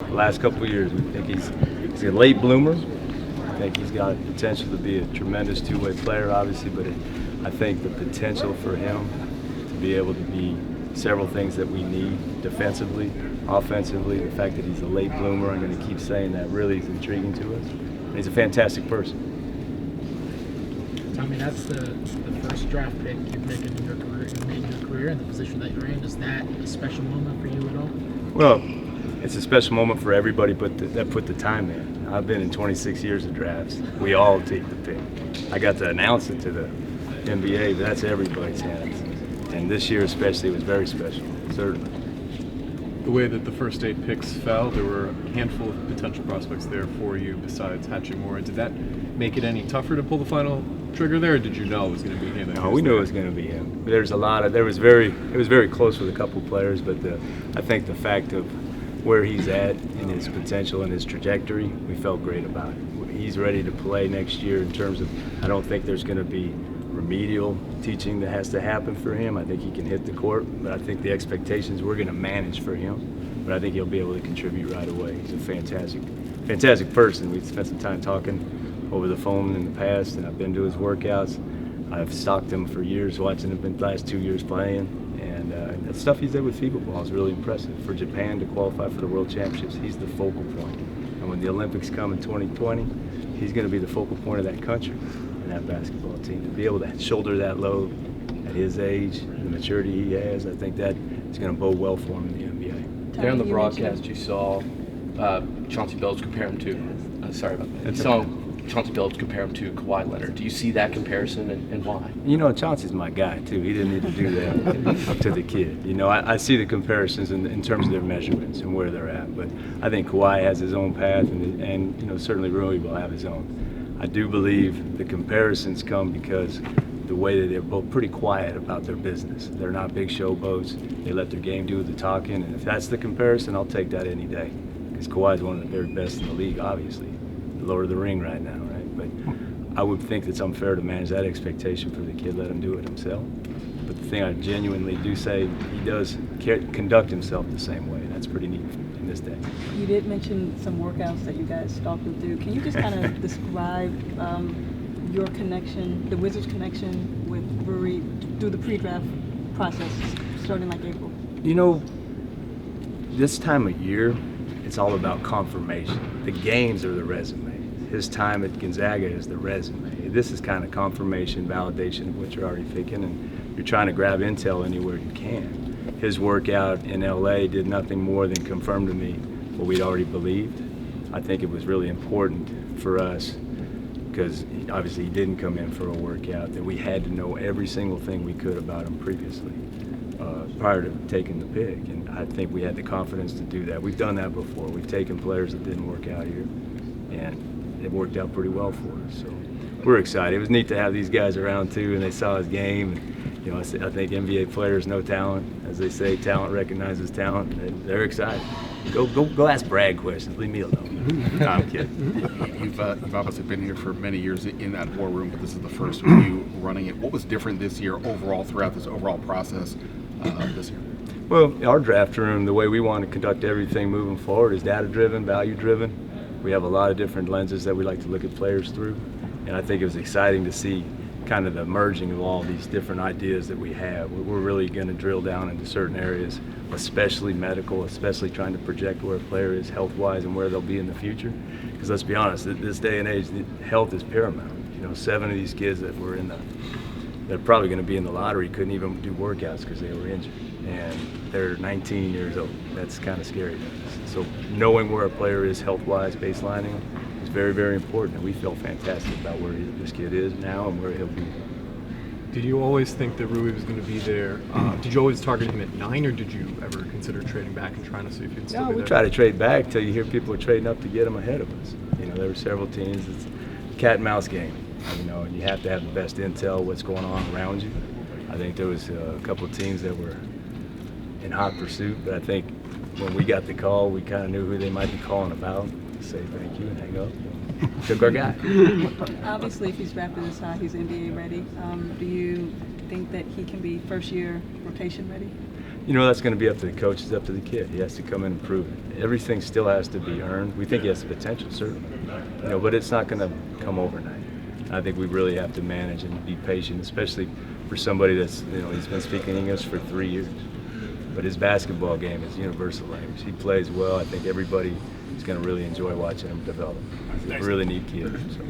the last couple of years. We think he's a late bloomer. I think he's got potential to be a tremendous two-way player, obviously, but I think the potential for him to be able to be several things that we need defensively, offensively, the fact that he's a late bloomer, I'm going to keep saying that, really is intriguing to us. And he's a fantastic person. Tommy, that's the first draft pick you've made in your career in the position that you're in. Is that a special moment for you at all? Well, it's a special moment for everybody, but that put the time in. I've been in 26 years of drafts. We all take the pick. I got to announce it to the NBA, but that's everybody's hands. And this year especially was very special, certainly. The way that the first 8 picks fell, there were a handful of potential prospects there for you besides Hachimura. Did that make it any tougher to pull the final trigger there, or did you know it was going to be him? No, we knew it was going to be him. It was very close with a couple players, but I think the fact of where he's at in his potential and his trajectory, we felt great about it. He's ready to play next year in terms of, I don't think there's going to be remedial teaching that has to happen for him. I think he can hit the court, but I think the expectations we're going to manage for him. But I think he'll be able to contribute right away. He's a fantastic person. We've spent some time talking over the phone in the past, and I've been to his workouts. I've stalked him for years, watching him the last 2 years playing, and the stuff he's did with FIBA ball is really impressive. For Japan to qualify for the World Championships, he's the focal point. And when the Olympics come in 2020, he's going to be the focal point of that country and that basketball team. To be able to shoulder that load at his age, the maturity he has, I think that is going to bode well for him in the NBA. There on the broadcast, you saw Chauncey Billups compare him to. Sorry about that. You saw Chauncey Billups compare him to Kawhi Leonard. Do you see that comparison, and why? You know, Chauncey's my guy too. He didn't need to do that up to the kid. You know, I see the comparisons in terms of their measurements and where they're at. But I think Kawhi has his own path, and you know, certainly Rui will have his own. I do believe the comparisons come because the way that they're both pretty quiet about their business. They're not big showboats. They let their game do the talking, and if that's the comparison, I'll take that any day. Because Kawhi's one of the very best in the league, obviously. Lord of the Ring right now, right? But I would think it's unfair to manage that expectation for the kid, let him do it himself. But the thing I genuinely do say, he does conduct himself the same way. That's pretty neat in this day. You did mention some workouts that you guys stalked him through. Can you just kind of describe your connection, the Wizards' connection with Rui through the pre-draft process, starting like April? You know, this time of year, it's all about confirmation. The games are the resume. His time at Gonzaga is the resume. This is kind of confirmation, validation of what you're already thinking, and you're trying to grab intel anywhere you can. His workout in LA did nothing more than confirm to me what we'd already believed. I think it was really important for us, because obviously he didn't come in for a workout, that we had to know every single thing we could about him previously, prior to taking the pick. And I think we had the confidence to do that. We've done that before. We've taken players that didn't work out here, and it worked out pretty well for us. So we're excited. It was neat to have these guys around too, and they saw his game. And, you know, I think NBA players know talent. As they say, talent recognizes talent, and they're excited. Go ask Brad questions. Leave me alone. No, I'm kidding. You've obviously been here for many years in that war room, but this is the first of you running it. What was different this year overall, throughout this overall process this year? Well, our draft room, the way we want to conduct everything moving forward is data-driven, value-driven. We have a lot of different lenses that we like to look at players through, and I think it was exciting to see kind of the merging of all these different ideas that we have. We're really going to drill down into certain areas, especially medical, especially trying to project where a player is health-wise and where they'll be in the future. Because let's be honest, this day and age, health is paramount. You know, 7 of these kids that were they're probably going to be in the lottery couldn't even do workouts because they were injured, and they're 19 years old. That's kind of scary. So knowing where a player is health-wise, baselining him, is very, very important, and we feel fantastic about where this kid is now and where he'll be. Did you always think that Rui was going to be there? Did you always target him at 9, or did you ever consider trading back and trying to see if he'd still be there? We try to trade back until you hear people are trading up to get him ahead of us. You know, there were several teams. It's a cat and mouse game, you know, and you have to have the best intel, what's going on around you. I think there was a couple of teams that were in hot pursuit, but I think when we got the call, we kind of knew who they might be calling about. Say thank you and hang up. Took our guy. Obviously, if he's drafted this high, he's NBA ready. Do you think that he can be first-year rotation ready? You know, that's going to be up to the coach, it's up to the kid. He has to come in and prove it. Everything still has to be earned. We think he has the potential, certainly. You know, but it's not going to come overnight. I think we really have to manage and be patient, especially for somebody that's, you know, he's been speaking English for 3 years. But his basketball game is universal language. He plays well. I think everybody is going to really enjoy watching him develop. He's a really neat kid. So.